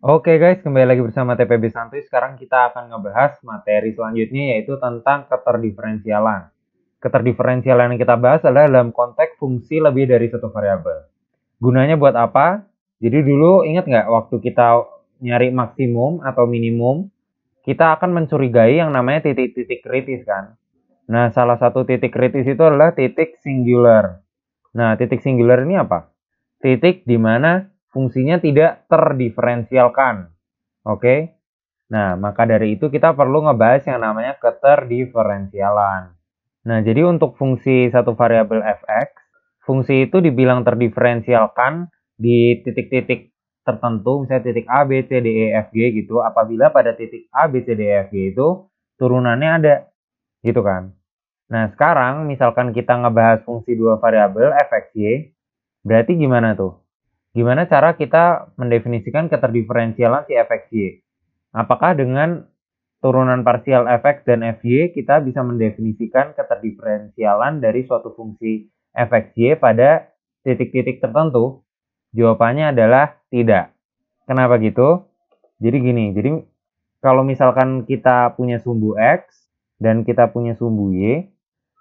Oke guys, kembali lagi bersama TPB Santuy. Sekarang kita akan ngebahas materi selanjutnya yaitu tentang keterdiferensialan. Keterdiferensialan yang kita bahas adalah dalam konteks fungsi lebih dari satu variabel. Gunanya buat apa? Jadi dulu ingat nggak waktu kita nyari maksimum atau minimum, kita akan mencurigai yang namanya titik-titik kritis kan? Nah, salah satu titik kritis itu adalah titik singular. Nah, titik singular ini apa? Titik di mana fungsinya tidak terdiferensialkan. Oke. Nah, maka dari itu kita perlu ngebahas yang namanya keterdiferensialan. Nah, jadi untuk fungsi satu variabel fx, fungsi itu dibilang terdiferensialkan di titik-titik tertentu, misalnya titik A, B, C, D, E, F, G gitu, apabila pada titik A, B, C, D, E, F, G itu turunannya ada, gitu kan. Nah, sekarang misalkan kita ngebahas fungsi dua variabel fx, y, berarti gimana tuh? Gimana cara kita mendefinisikan keterdiferensialan si fx, y? Apakah dengan turunan parsial fx dan fy kita bisa mendefinisikan keterdiferensialan dari suatu fungsi fxy pada titik-titik tertentu? Jawabannya adalah tidak. Kenapa gitu? Jadi gini, jadi kalau misalkan kita punya sumbu x dan kita punya sumbu y,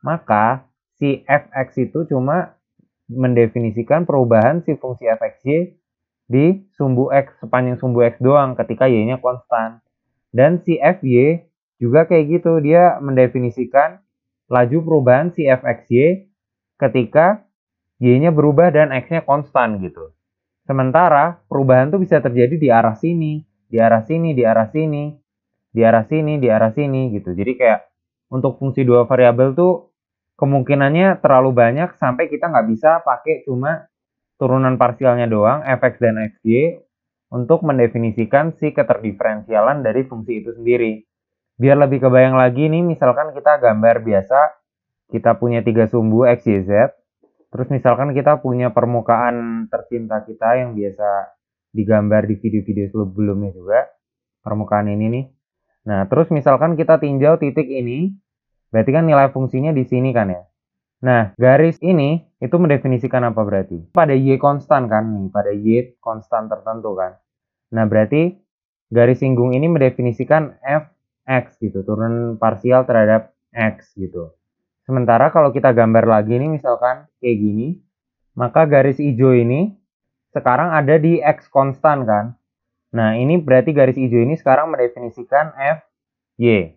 maka si fx itu cuma mendefinisikan perubahan si fungsi fxy di sumbu x, sepanjang sumbu x doang ketika y-nya konstan. Dan si fy juga kayak gitu, dia mendefinisikan laju perubahan si fxy ketika y-nya berubah dan x-nya konstan gitu. Sementara perubahan tuh bisa terjadi di arah sini, di arah sini, di arah sini, di arah sini, di arah sini gitu. Jadi kayak untuk fungsi dua variabel tuh kemungkinannya terlalu banyak sampai kita nggak bisa pakai cuma turunan parsialnya doang, fx dan xy, untuk mendefinisikan si keterdiferensialan dari fungsi itu sendiri. Biar lebih kebayang lagi nih, misalkan kita gambar biasa, kita punya tiga sumbu x, y, z, terus misalkan kita punya permukaan tercinta kita yang biasa digambar di video-video sebelumnya juga, permukaan ini nih. Nah, terus misalkan kita tinjau titik ini, berarti kan nilai fungsinya di sini kan ya. Nah, garis ini itu mendefinisikan apa berarti? Pada y konstan kan nih, pada y konstan tertentu kan. Nah, berarti garis singgung ini mendefinisikan fx gitu, turun parsial terhadap x gitu. Sementara kalau kita gambar lagi nih misalkan kayak gini, maka garis hijau ini sekarang ada di x konstan kan. Nah, ini berarti garis hijau ini sekarang mendefinisikan fy,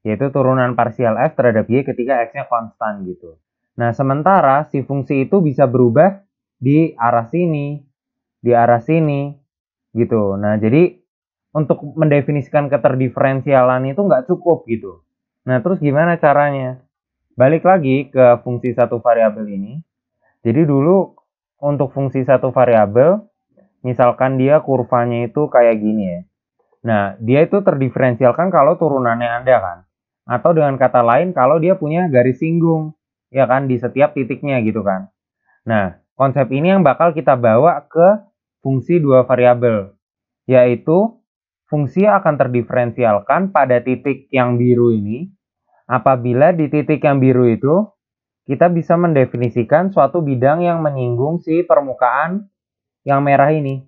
yaitu turunan parsial f terhadap y ketika x-nya konstan gitu. Nah, sementara si fungsi itu bisa berubah di arah sini, di arah sini, gitu. Nah, jadi untuk mendefinisikan keterdiferensialan itu nggak cukup gitu. Nah, terus gimana caranya? Balik lagi ke fungsi satu variabel ini. Jadi dulu untuk fungsi satu variabel, misalkan dia kurvanya itu kayak gini ya. Nah, dia itu terdiferensialkan kalau turunannya ada kan. Atau dengan kata lain kalau dia punya garis singgung, ya kan, di setiap titiknya gitu kan. Nah, konsep ini yang bakal kita bawa ke fungsi dua variabel, yaitu fungsi akan terdiferensialkan pada titik yang biru ini apabila di titik yang biru itu kita bisa mendefinisikan suatu bidang yang menyinggung si permukaan yang merah ini.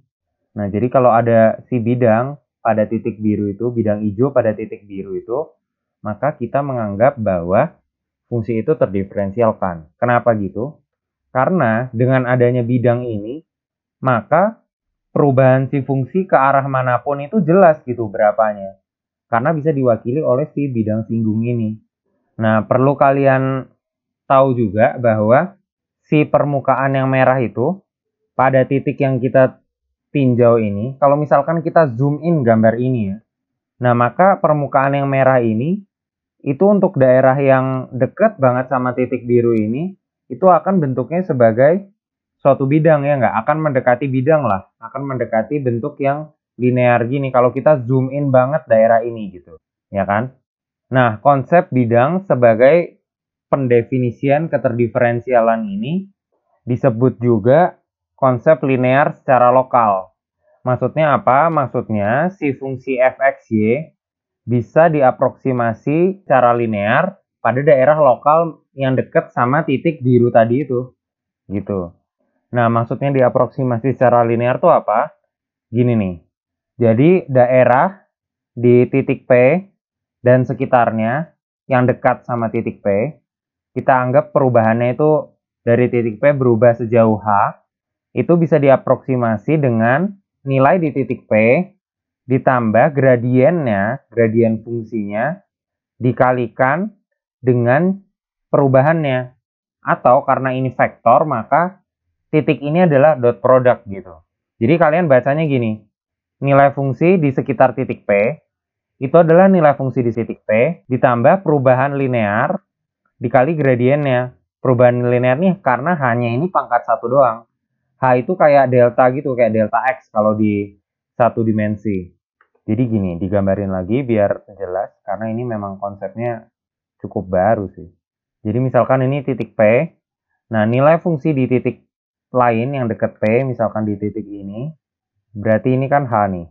Nah, jadi kalau ada si bidang pada titik biru itu, bidang hijau pada titik biru itu, maka kita menganggap bahwa fungsi itu terdiferensialkan. Kenapa gitu? Karena dengan adanya bidang ini, maka perubahan si fungsi ke arah manapun itu jelas gitu berapanya. Karena bisa diwakili oleh si bidang singgung ini. Nah, perlu kalian tahu juga bahwa si permukaan yang merah itu pada titik yang kita tinjau ini, kalau misalkan kita zoom in gambar ini ya, nah maka permukaan yang merah ini itu untuk daerah yang dekat banget sama titik biru ini, itu akan bentuknya sebagai suatu bidang ya, nggak akan mendekati bidang lah, akan mendekati bentuk yang linear gini kalau kita zoom in banget daerah ini gitu, ya kan? Nah, konsep bidang sebagai pendefinisian keterdiferensialan ini disebut juga konsep linear secara lokal. Maksudnya apa? Maksudnya si fungsi fxy bisa diaproksimasi secara linear pada daerah lokal yang dekat sama titik biru tadi itu. Gitu. Nah, maksudnya diaproksimasi secara linear tuh apa? Gini nih. Jadi daerah di titik P dan sekitarnya yang dekat sama titik P, kita anggap perubahannya itu dari titik P berubah sejauh H, itu bisa diaproksimasi dengan nilai di titik P ditambah gradiennya, gradien fungsinya, dikalikan dengan perubahannya. Atau karena ini vektor, maka titik ini adalah dot product gitu. Jadi kalian bacanya gini, nilai fungsi di sekitar titik P itu adalah nilai fungsi di titik P ditambah perubahan linear dikali gradiennya. Perubahan linear nih karena hanya ini pangkat satu doang. H itu kayak delta gitu, kayak delta X kalau di satu dimensi. Jadi gini, digambarin lagi biar jelas, karena ini memang konsepnya cukup baru sih. Jadi misalkan ini titik P, nah nilai fungsi di titik lain yang dekat P, misalkan di titik ini, berarti ini kan H nih.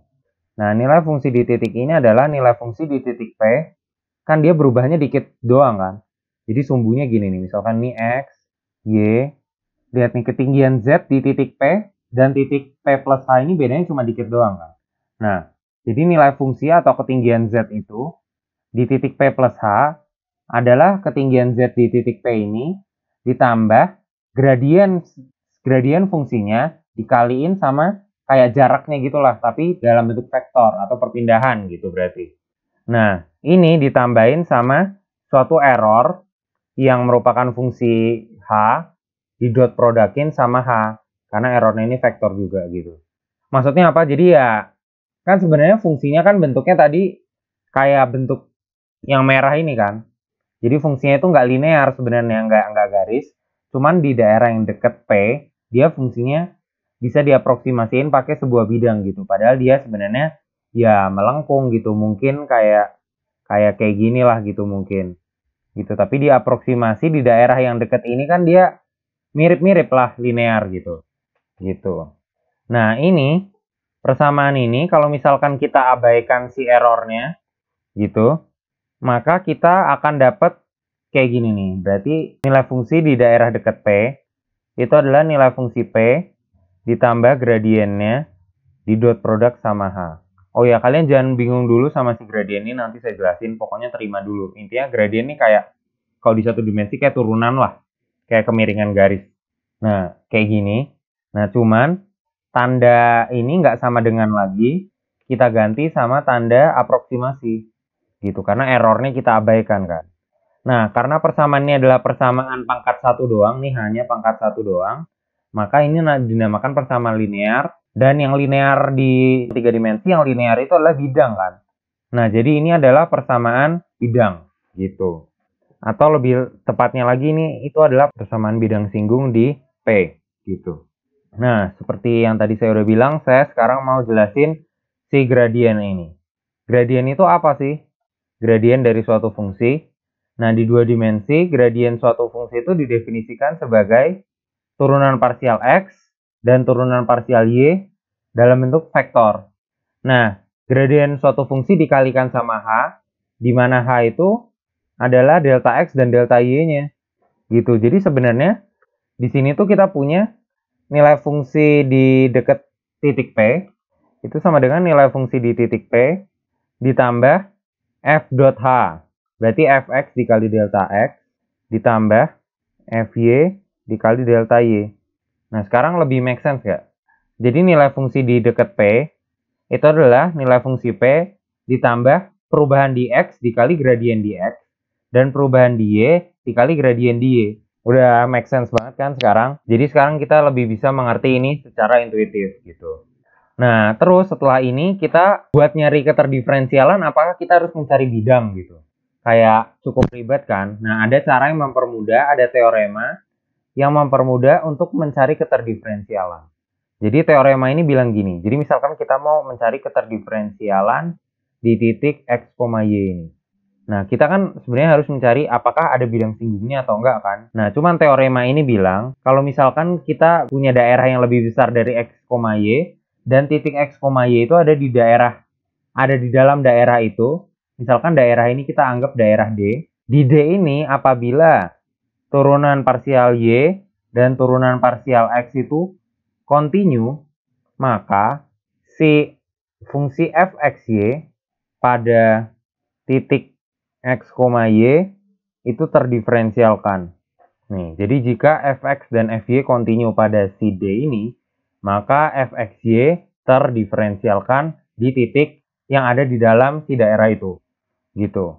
Nah nilai fungsi di titik ini adalah nilai fungsi di titik P, kan dia berubahnya dikit doang kan. Jadi sumbunya gini nih, misalkan ini X, Y, lihat nih ketinggian Z di titik P, dan titik P plus H ini bedanya cuma dikit doang kan. Nah, jadi nilai fungsi atau ketinggian Z itu di titik P plus H adalah ketinggian Z di titik P ini ditambah gradien fungsinya dikaliin sama kayak jaraknya gitulah, tapi dalam bentuk vektor atau perpindahan gitu berarti. Nah, ini ditambahin sama suatu error yang merupakan fungsi H di dot productin sama H, karena errornya ini vektor juga gitu. Maksudnya apa? Jadi ya, kan sebenarnya fungsinya kan bentuknya tadi kayak bentuk yang merah ini kan. Jadi fungsinya itu nggak linear sebenarnya, nggak garis. Cuman di daerah yang deket P, dia fungsinya bisa diaproksimasiin pakai sebuah bidang gitu. Padahal dia sebenarnya ya melengkung gitu. Mungkin kayak gini lah gitu mungkin. Gitu. Tapi diaproksimasi di daerah yang deket ini kan dia mirip-mirip lah linear gitu. Gitu. Nah, ini persamaan ini kalau misalkan kita abaikan si errornya gitu, maka kita akan dapat kayak gini nih. Berarti nilai fungsi di daerah dekat P itu adalah nilai fungsi P ditambah gradiennya di dot product sama H. Oh ya, kalian jangan bingung dulu sama si gradien ini, nanti saya jelasin. Pokoknya terima dulu. Intinya gradien ini kayak kalau di satu dimensi kayak turunan lah. Kayak kemiringan garis. Nah, kayak gini. Nah, cuman tanda ini nggak sama dengan lagi. Kita ganti sama tanda aproksimasi. Gitu, karena errornya kita abaikan kan. Nah, karena persamaannya adalah persamaan pangkat satu doang, nih hanya pangkat satu doang, maka ini dinamakan persamaan linear. Dan yang linear di tiga dimensi, yang linear itu adalah bidang kan. Nah, jadi ini adalah persamaan bidang gitu. Atau lebih tepatnya lagi ini itu adalah persamaan bidang singgung di P gitu. Nah, seperti yang tadi saya udah bilang, saya sekarang mau jelasin si gradien ini. Gradien itu apa sih? Gradien dari suatu fungsi. Nah, di dua dimensi, gradien suatu fungsi itu didefinisikan sebagai turunan parsial X dan turunan parsial Y dalam bentuk vektor. Nah, gradien suatu fungsi dikalikan sama H, di mana H itu adalah delta X dan delta Y-nya. Gitu. Jadi sebenarnya di sini tuh kita punya nilai fungsi di dekat titik P itu sama dengan nilai fungsi di titik P ditambah F dot H. Berarti Fx dikali delta X ditambah Fy dikali delta Y. Nah, sekarang lebih make sense nggak? Jadi nilai fungsi di dekat P itu adalah nilai fungsi P ditambah perubahan di X dikali gradien di X dan perubahan di Y dikali gradien di Y. Udah make sense banget kan sekarang? Jadi sekarang kita lebih bisa mengerti ini secara intuitif gitu. Nah, terus setelah ini kita buat nyari keterdiferensialan, apakah kita harus mencari bidang gitu? Kayak cukup ribet kan? Nah, ada cara yang mempermudah, ada teorema yang mempermudah untuk mencari keterdiferensialan. Jadi teorema ini bilang gini, jadi misalkan kita mau mencari keterdiferensialan di titik X, Y ini. Nah, kita kan sebenarnya harus mencari apakah ada bidang singgungnya atau enggak kan. Nah, cuman teorema ini bilang, kalau misalkan kita punya daerah yang lebih besar dari X, Y, dan titik X, Y itu ada di dalam daerah itu, misalkan daerah ini kita anggap daerah D. Di D ini apabila turunan parsial Y dan turunan parsial X itu kontinu, maka si fungsi f(x,y) pada titik x, y itu terdiferensialkan. Nih, jadi jika fx dan fy kontinu pada si D ini, maka fxy terdiferensialkan di titik yang ada di dalam si daerah itu. Gitu.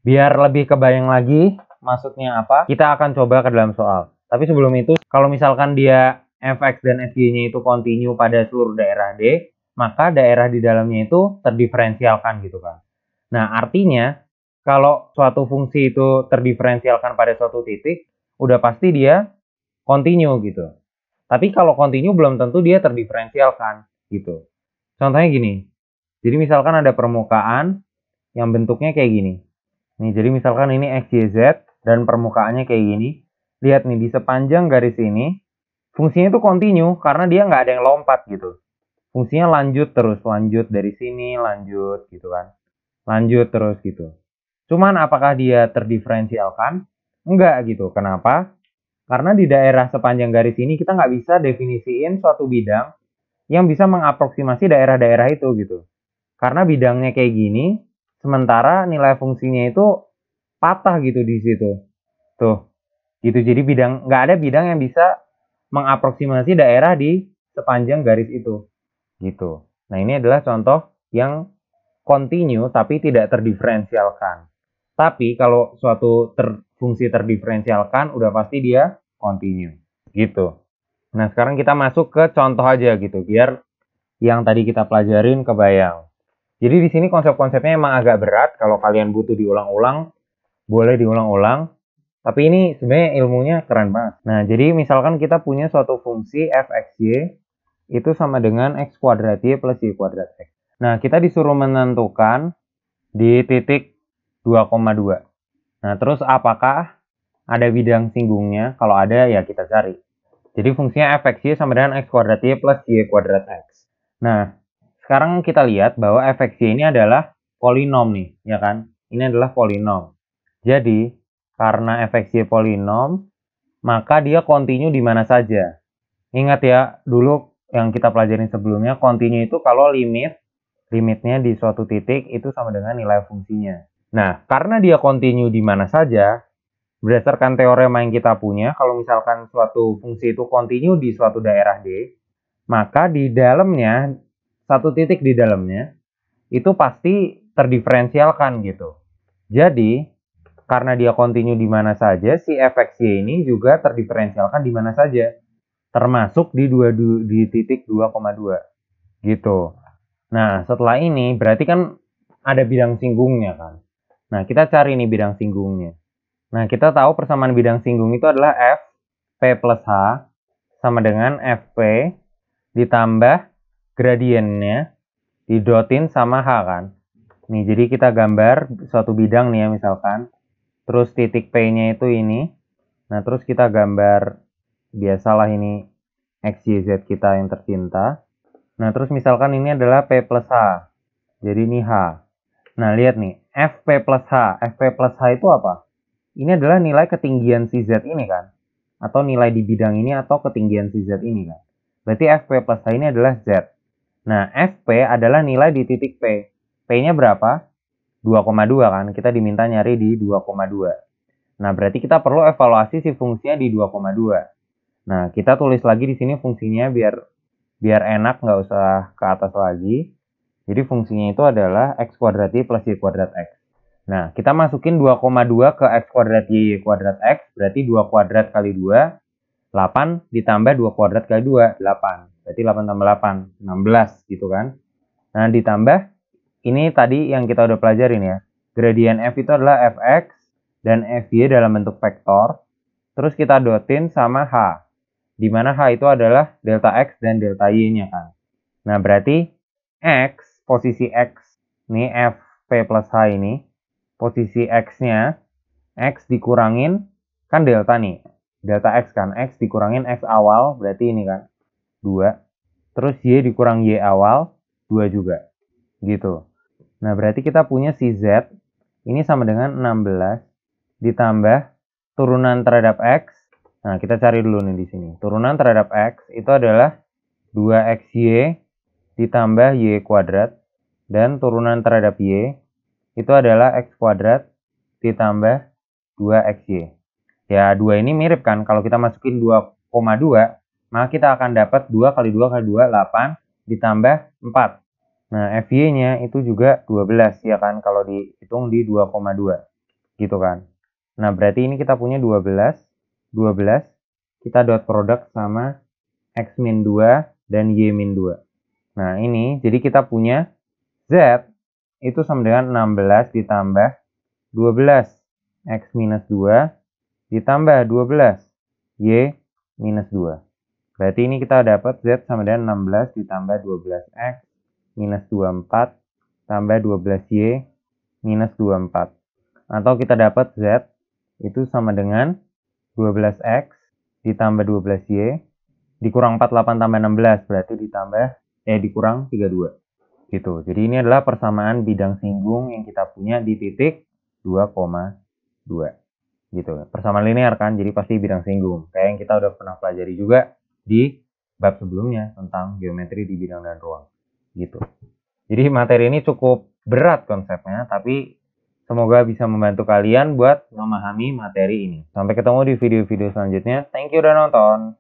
Biar lebih kebayang lagi maksudnya apa, kita akan coba ke dalam soal. Tapi sebelum itu, kalau misalkan dia fx dan fy-nya itu kontinu pada seluruh daerah D, maka daerah di dalamnya itu terdiferensialkan gitu kan. Nah, artinya kalau suatu fungsi itu terdiferensialkan pada suatu titik, udah pasti dia kontinu gitu. Tapi kalau kontinu belum tentu dia terdiferensialkan gitu. Contohnya gini. Jadi misalkan ada permukaan yang bentuknya kayak gini. Nih, jadi misalkan ini x, y, z dan permukaannya kayak gini. Lihat nih, di sepanjang garis ini fungsinya itu kontinu karena dia nggak ada yang lompat gitu. Fungsinya lanjut terus, lanjut dari sini, lanjut gitu kan. Lanjut terus gitu. Cuman apakah dia terdiferensialkan? Enggak gitu. Kenapa? Karena di daerah sepanjang garis ini kita nggak bisa definisiin suatu bidang yang bisa mengaproksimasi daerah-daerah itu gitu. Karena bidangnya kayak gini, sementara nilai fungsinya itu patah gitu di situ. Tuh, gitu. Jadi nggak ada bidang yang bisa mengaproksimasi daerah di sepanjang garis itu. Gitu. Nah, ini adalah contoh yang kontinu tapi tidak terdiferensialkan. Tapi kalau suatu fungsi terdiferensialkan, udah pasti dia kontinu. Gitu. Nah, sekarang kita masuk ke contoh aja gitu, biar yang tadi kita pelajarin kebayang. Jadi di sini konsep-konsepnya emang agak berat. Kalau kalian butuh diulang-ulang, boleh diulang-ulang. Tapi ini sebenarnya ilmunya keren banget. Nah, jadi misalkan kita punya suatu fungsi f(x,y) itu sama dengan x kuadrat y plus y kuadrat x. Nah, kita disuruh menentukan di titik 2,2. Nah, terus apakah ada bidang singgungnya? Kalau ada, ya kita cari. Jadi fungsinya f(x,y) sama dengan x kuadrat y plus y kuadrat x. Nah, sekarang kita lihat bahwa f(x,y) ini adalah polinom nih, ya kan? Ini adalah polinom. Jadi, karena f(x,y) polinom, maka dia kontinu di mana saja. Ingat ya, dulu yang kita pelajarin sebelumnya, kontinu itu kalau limitnya di suatu titik itu sama dengan nilai fungsinya. Nah, karena dia kontinu di mana saja, berdasarkan teorema yang kita punya, kalau misalkan suatu fungsi itu kontinu di suatu daerah D, maka di dalamnya, satu titik di dalamnya, itu pasti terdiferensialkan gitu. Jadi, karena dia kontinu di mana saja, si f(x,y) ini juga terdiferensialkan di mana saja. Termasuk di titik 2,2. Gitu. Nah, setelah ini berarti kan ada bidang singgungnya kan. Nah, kita cari nih bidang singgungnya. Nah, kita tahu persamaan bidang singgung itu adalah f p plus h sama dengan fp ditambah gradiennya didotin sama h kan. Nih, jadi kita gambar suatu bidang nih ya misalkan. Terus titik P-nya itu ini. Nah, terus kita gambar biasalah ini X, Y, Z kita yang tercinta. Nah, terus misalkan ini adalah P plus H. Jadi ini H. Nah, lihat nih. FP plus H. FP plus H itu apa? Ini adalah nilai ketinggian si Z ini kan. Atau nilai di bidang ini atau ketinggian si Z ini kan. Berarti FP plus H ini adalah Z. Nah, FP adalah nilai di titik P. P-nya berapa? 2,2 kan. Kita diminta nyari di 2,2. Nah, berarti kita perlu evaluasi si fungsinya di 2,2. Nah, kita tulis lagi di sini fungsinya biar enak, nggak usah ke atas lagi. Jadi fungsinya itu adalah x kuadrat y plus y kuadrat x. Nah, kita masukin 2,2 ke x kuadrat y kuadrat x, berarti 2 kuadrat kali 2, 8 ditambah 2 kuadrat kali 2, 8. Berarti 8 tambah 8, 16 gitu kan. Nah, ditambah ini tadi yang kita udah pelajarin ya. Gradien f itu adalah fx dan fy dalam bentuk vektor. Terus kita dotin sama h. Di mana h itu adalah delta x dan delta y-nya kan. Nah, berarti x, posisi x, nih fp plus h ini, posisi x-nya, x dikurangin, kan delta nih. Delta x kan, x dikurangin x awal, berarti ini kan, 2. Terus y dikurang y awal, 2 juga. Gitu. Nah, berarti kita punya si Z ini sama dengan 16 ditambah turunan terhadap X. Nah, kita cari dulu nih di sini. Turunan terhadap X itu adalah 2XY ditambah Y kuadrat dan turunan terhadap Y itu adalah X kuadrat ditambah 2XY. Ya, 2 ini mirip kan, kalau kita masukin 2,2, maka kita akan dapat 2 kali 2 kali 2, 8, ditambah 4. Nah, FY-nya itu juga 12, ya kan, kalau dihitung di 2,2, gitu kan. Nah, berarti ini kita punya 12, kita dot produk sama X min 2 dan Y min 2. Nah, ini, jadi kita punya Z itu sama dengan 16 ditambah 12, X minus 2, ditambah 12, Y minus 2. Berarti ini kita dapat Z sama dengan 16 ditambah 12X minus 24 tambah 12Y minus 24. Atau kita dapat Z itu sama dengan 12X ditambah 12Y dikurang 48 tambah 16, berarti dikurang 32. Gitu. Jadi ini adalah persamaan bidang singgung yang kita punya di titik 2,2. Gitu. Persamaan linear kan, jadi pasti bidang singgung. Kayak yang kita udah pernah pelajari juga di bab sebelumnya tentang geometri di bidang dan ruang. Gitu. Jadi materi ini cukup berat konsepnya, tapi semoga bisa membantu kalian buat memahami materi ini. Sampai ketemu di video-video selanjutnya. Thank you udah nonton.